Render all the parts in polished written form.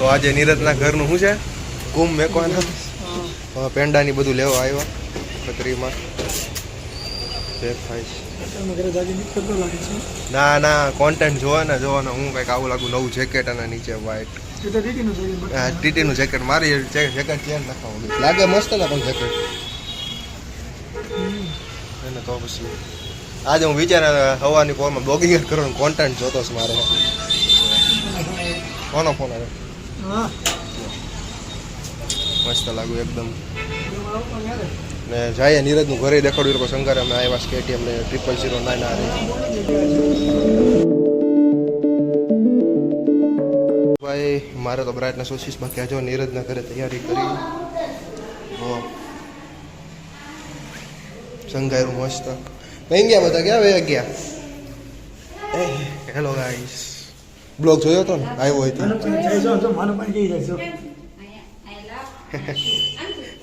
તો આજે નીરજના ઘરનું શું છે કુંભ મેકવાના પેંડાની બધું લેવા આવ્યા ખતરીમાં ચેક થાય છે ના ના કોન્ટેન્ટ જોવાના હું કંઈક આવું લાગુ નવું જેકેટ અને નીચે વ્હાઈટ ટીટીનું જેકેટ મારી જેકેટ ચેન્જ નાખવાનું લાગે મસ્ત ને પણ જેકેટ એને તો પછી આજે હું વિચાર હવાની ફોનમાં બ્લોગિંગ કરવાનું કોન્ટેન્ટ જોતો છે મારે કોનો ફોન આવે મસ્ત લાગુ એકદમ ને જાય નીરજનું ઘરે દેખાડ્યું શંકર અમે આવ્યા KTM ને 009 આ ભાઈ મારે તો બ્રાઇટનેસ ઓછી બાકી જો નીરજના ઘરે તૈયારી કરી શંકાયું મસ્ત કઈ ગયા બધા ક્યાં વયા ગયા હેલો ગાઈસ બ્લોગ જોયો તો ને આવ્યો હોય તો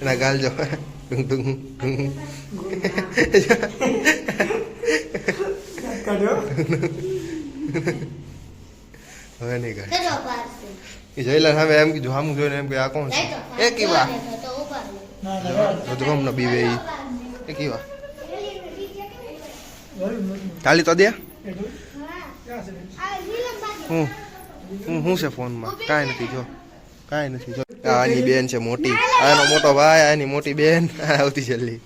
એના ગાલ જો હવે નહીં ગાય એ જયલા સામે એમ કીધું સામું જોઈને એમ કે આ કોણ છે એ કેવા બધું બીવે એ કેવા ખાલી તો દે હું છે ફોનમાં કાંઈ નથી જો કાંઈ નથી જો આની બેન છે મોટી આનો મોટો ભાઈ આની મોટી બેન આવતી જલ્દી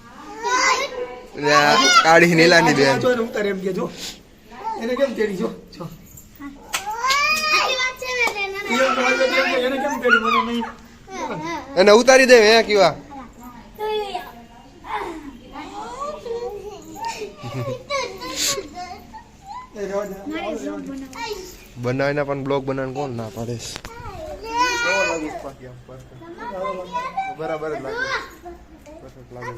કાળી નીલાની બેન એને ઉતારી દે હે કેવા બનાવીને પણ બ્લોગ બનાવીને કોણ ના પાડે બરાબર લાગે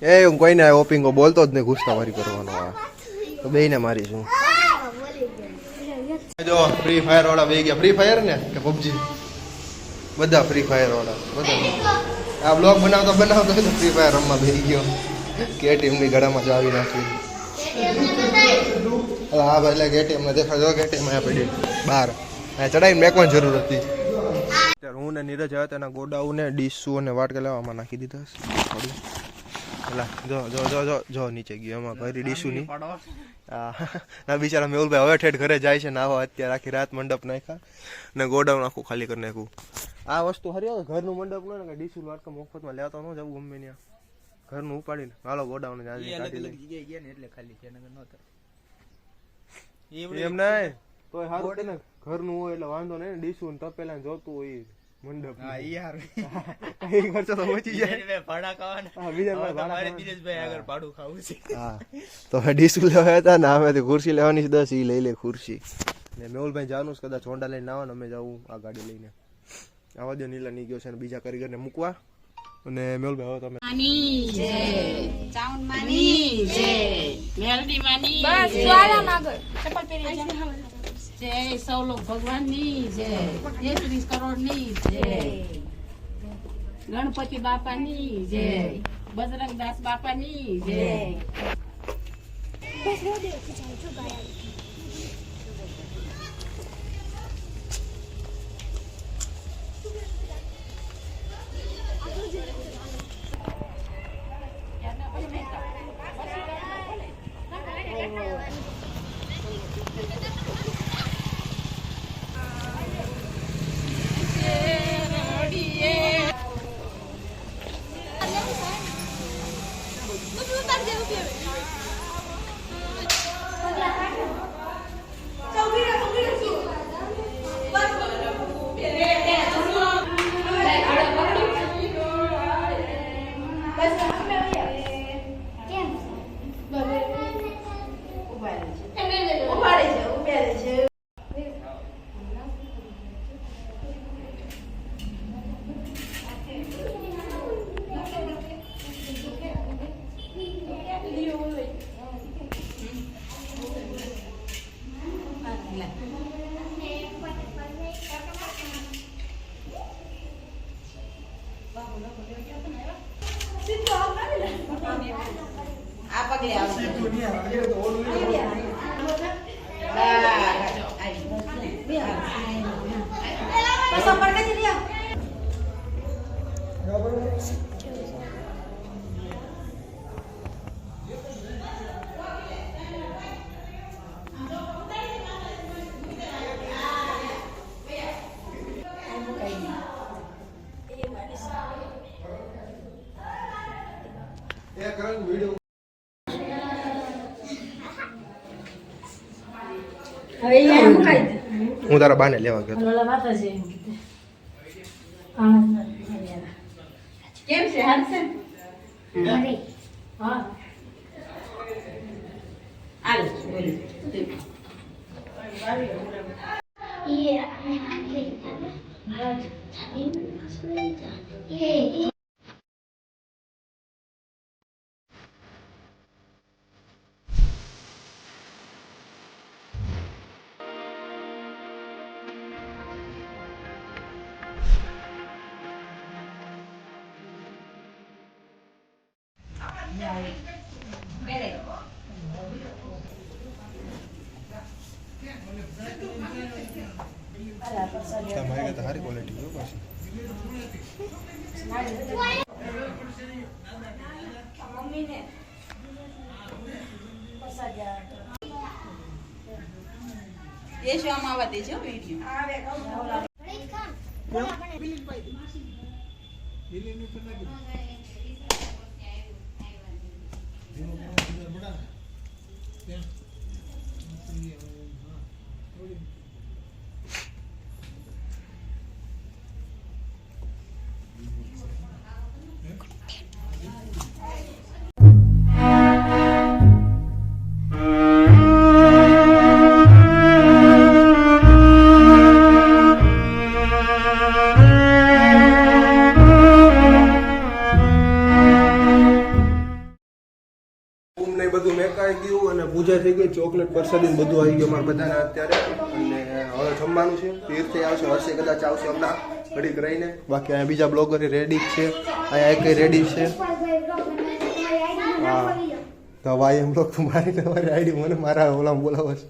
એ હું કોઈને ઓપિંગો બોલતો જ નહીં ઘૂસતાવારી કરવાનો આ તો બેયને મારીશું જો ફ્રી ફાયર વાળા બે ગયા ફ્રી ફાયર ને કે પબજી બધા ફ્રી ફાયર વાળા બધા આ બ્લોગ બનાવતો તો ફ્રી ફાયર રમવા બેસી ગયો KTMની ગળામાં ચાવી નાખી હા ભાઈ એટલે KTM ને દેખાડો KTM અહીંયા પડી બહાર ચડાવીને મેકવાની જરૂર હતી ત્યારે હું ને નીરજ આવ્યા તેના ગોડાઉને ડીશું અને વાટકા લેવામાં નાખી દીધા થોડી જો જો જો જો જો નીચે ગયો એમાં ભરી ડીશું ની ના બિચારા મેહુલભાઈ હવે ઠેઠ ઘરે જાય છે નાવા અત્યારે આખી રાત મંડપ નાખ્યા ને ગોડાઉન આખું ખાલી કરી નાખ્યું આ વસ્તુ હરી આવે ઘરનું મંડપ નો ને ડીશું વાટકા મફતમાં લેતા ન જવું ગમે ત્યાં ઘરનું ઉપાડીને હાલો ગોડાઉન એમ નહીં તો સારું ને ઘરનું હોય એટલે વાંધો નહીં ડીશું ને તપેલા જોતું હોય મંડપ કઈ ખર્ચો તો બચી જાય તો ડીશું લેવા હતા ને અમે ખુરશી લેવાની 10 ઈ લઈ લે ખુરશી ને મેહુલભાઈ જવાનું કદાચ હોન્ડા લઈને આવવાનું અમે જવું આ ગાડી લઈને આવા દો નીલા ની ગયો છે ને બીજા કારીગરને મૂકવા અને મેહુલભાઈ હવે તમે માની જય ચાઉન માની જય મેલડી માની બસ જ્વાલા માગર ચપ્પલ પહેરી જય સૌલોક ભગવાનની જય 33 કરોડની જય ગણપતિ બાપાની જય બજરંગદાસ બાપાની જય બસ રોડે ચાલજો ગાયા હું તારા બાને લેવા ગયો કેમ છે હાલશે હા આલ બોલી તમારી તો સારી ક્વોલિટી જો પાછી એ શું આમાં આવવા દેજો વિડીયો ને બધું મેકાઈ ગયું અને પૂજા થઈ ગઈ ચોકલેટ પરસાદી બધું આવી ગયું અમારે બધાને અત્યારે અને હવે જમવાનું છે તીર્થે આવશે હર્ષે કદાચ આવશે હમણાં ઘડીક રહીને બાકી અહીંયા બીજા બ્લોગર રેડી છે અહીંયા એક રેડી છે હા તો ભાઈ એમ લોકો મારી તમારી આઈડી મને મારા ઓલામાં બોલાવો છે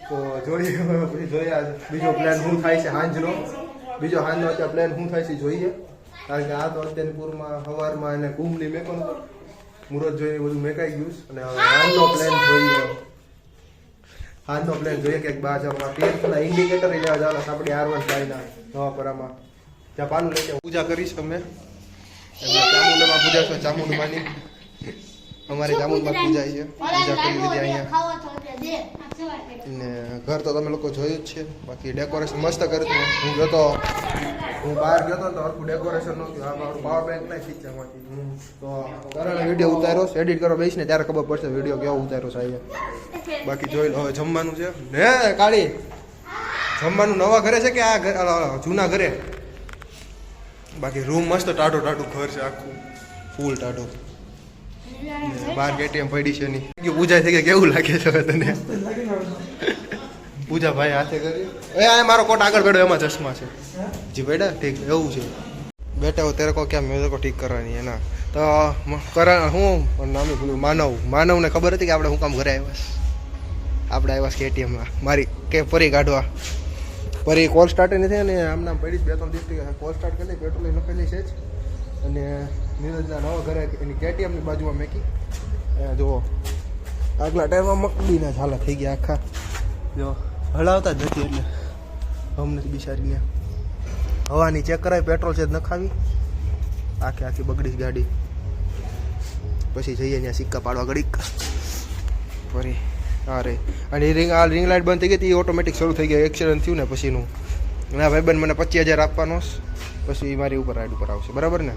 તો જોઈએ પછી જોઈએ બીજો પ્લાન શું થાય છે હાંજનો બીજો હાંજનો અત્યારે પ્લાન શું થાય છે જોઈએ કારણ કે આ તો અત્યારની પૂરમાં સવારમાં અને કુંભની મેકો મુહૂર્ત જોઈને બધું મેકાઈ ગયું અને હવે હાલનો પ્લાન જોઈએ કે બાજુમાં તીર્થના ઇન્ડિકેટર લેવા જવાના આપણે R1 ભાઈના નવાપરામાં ત્યાં પાનું લઈને પૂજા કરીશ અમે ચામુંડામાં પૂજા છે ચામુંડમાની અમારી ચામુંડમાં પૂજા છે પૂજા કરી લીધી અહીંયા ને ઘર તો તમે લોકો જોયું જ છે બાકી ડેકોરેશન મસ્ત કર્યું હું બહાર ગયો હતો ને તો આખું ડેકોરેશન નહોતું આ મારું પાવર બેંક ના ખીચામાંથી તો કરવાનો વિડીયો ઉતાર્યો છે એડિટ કરવા બેસીને ત્યારે ખબર પડશે વિડીયો કેવો ઉતાર્યો છે અહીંયા બાકી જોઈ લો હવે જમવાનું છે ને કાળી જમવાનું નવા ઘરે છે કે આ જૂના ઘરે બાકી રૂમ મસ્ત ટાઢો ઘર છે આખું ફૂલ ટાઢો બાર કેટીએમ પડી છે નહીં પૂજા થઈ ગઈ કેવું લાગે છે તને પૂજા ભાઈ હાથે કરી એ આ મારો કોટ આગળ બેઠો એમાં ચશ્મા છે જી બેટા ઠીક એવું છે બેટા તેરે કો ક્યાં મેરે કો ઠીક કરવાની એના તો કરા હું નામ ભૂલ્યું માનવને ખબર હતી કે આપણે હું કામ ઘરે આવ્યા કેટીએમમાં મારી કે પરી કાઢવા પરી કોલ સ્ટાર્ટ નથી અને આમ નામ પડી જ 2-3 દિવસથી કોલ સ્ટાર્ટ કરી પેટ્રોલ લખેલી છે જ અને નીરજના નવા ઘરે એની કેટીએમની બાજુમાં મેકી જુઓ આગલા ટાઈમમાં મકડીના ઝાલા થઈ ગયા આખા જો હલાવતા જ નથી એટલે અમને બિચારીને હવાની ચેક કરાવી પેટ્રોલ છે જ નખાવી આખી બગડી ગાડી પછી જઈએ ત્યાં સિક્કા પાડવા ઘડીક ફરી અરે અને રિંગ લાઇટ બંધ થઈ ગઈ હતી એ ઓટોમેટિક શરૂ થઈ ગઈ એક્સિડન્ટ થયું ને પછીનું ના ભાઈબંધ મને 25,000 આપવાનો પછી મારી ઉપર રાઈડ ઉપર આવશે બરાબર ને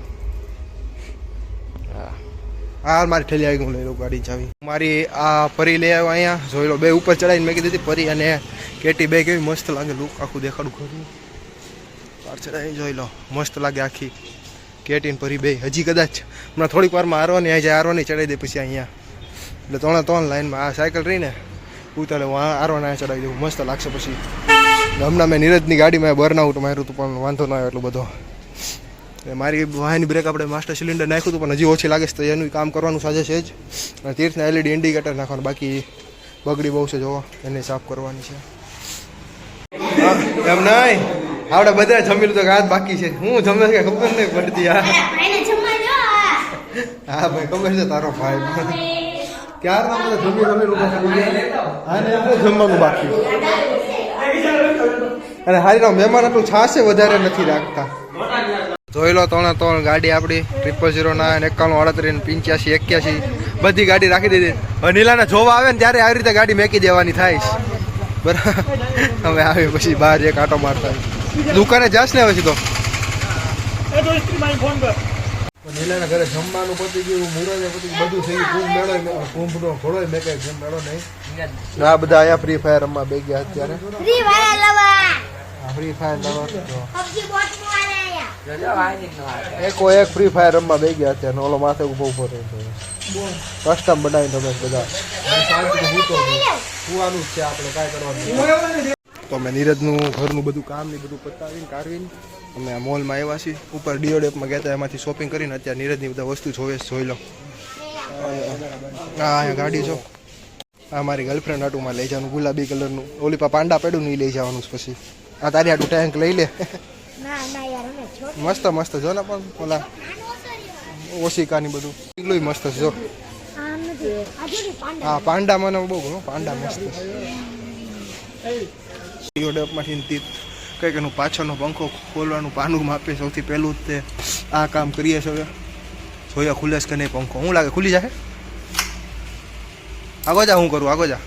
હા મારી ઠેલી આવી હું લઈ લઉં ગાડી ચાવી મારી આ પરી લઈ આવ્યો અહીંયા જોઈ લો બે ઉપર ચડાવીને મેં કીધી પરી અને કેટી બે કેવી મસ્ત લાગે લુક આખું દેખાડું ઘરનું બહાર ચડાવી જોઈ લો મસ્ત લાગે આખી કેટી ને પરી બે હજી કદાચ હમણાં થોડીક વારમાં હારવાની આવી જાય હારવાની ચડાવી દે પછી અહીંયા એટલે 3 લાઈનમાં આ સાયકલ રહીને ઉતારે હું હારવાના ચડાવી દઉં મસ્ત લાગશે પછી હમણાં મેં નીરજની ગાડીમાં બર્નઆઉટ માર્યું હતું પણ વાંધો ન આવ્યો એટલો બધો મારી વાહનની બ્રેક આપણે માસ્ટર સિલિન્ડર નાખ્યું હતું પણ હજી ઓછી લાગે છે તો એનું કામ કરવાનું સાજે છે જ અને તીર્થના LED ઇન્ડિકેટર નાખવાનું બાકી બગડી બહુ છે જોવો એને સાફ કરવાની છે એમ નહીં આપણે બધા જમી લીધું આજ બાકી છે હું જમે કે ખબર નહીં પડતી હા હા ભાઈ ખબર છે તારો ભાઈ ક્યારના બધા જમી આને આપણે જમવાનું બાકી અને હારી મહેમાન એટલું છાશે વધારે નથી રાખતા જોઈ લો 3 ગાડી આપણી 009 91 38 85 બધી ગાડી રાખી દીધી હવે નીલાને જોવા આવે ને ત્યારે આવી રીતે ગાડી મેકી દેવાની થાય છે બરાબર હવે આવી પછી બહાર એક આટો મારતા દુકાને જાશ ને પછી તો નીલાના ઘરે જમવાનું પતી ગયું મુરજે પતી ગયું બધું થઈ ગયું કુંભનો ઘોડો મેં કઈ મેળો નહીં આ બધા આયા ફ્રી ફાયર રમવા બે ગયા અત્યારે ફ્રી ફાયર એક ફ્રી ફાયર રમવા બે ગયા અત્યારે ઓલો માથે ઉભો ઉભો રહે કસ્ટમ બનાવીને તમે બધા સુવાનું જ છે આપણે કાંઈ કરવાનું તો અમે નીરજનું ઘરનું બધું કામ ને બધું પતાવીને કાઢવીને અમે આ મોલમાં આવ્યા છીએ ઉપર ડીઓડેપમાં ગયા હતા એમાંથી શોપિંગ કરીને અત્યારે નીરજની બધા વસ્તુ જોઈ લો હા અહીંયા ગાડી જો આ મારી ગર્લફ્રેન્ડ હાટુમાં લઈ જવાનું ગુલાબી કલરનું ઓલી પા પાંડા પેડું નહીં લઈ જવાનું પછી આ તારી હાટું ટેન્ક લઈ લે મસ્ત મસ્ત જો ને પણ ઓલા ઓશિકાની બધું એટલું મસ્ત છે જો હા પાંડા મને બહુ ગમે પાંડા મસ્ત ડીઓડેપમાંથી કંઈક એનું પાછળનો પંખો ખોલવાનું પાનું માપે સૌથી પહેલું જ તે આ કામ કરીએ છીએ હવે જોયા ખુલે કે નહીં પંખો શું લાગે ખુલી જાય આગો જા હું કરું આગો જા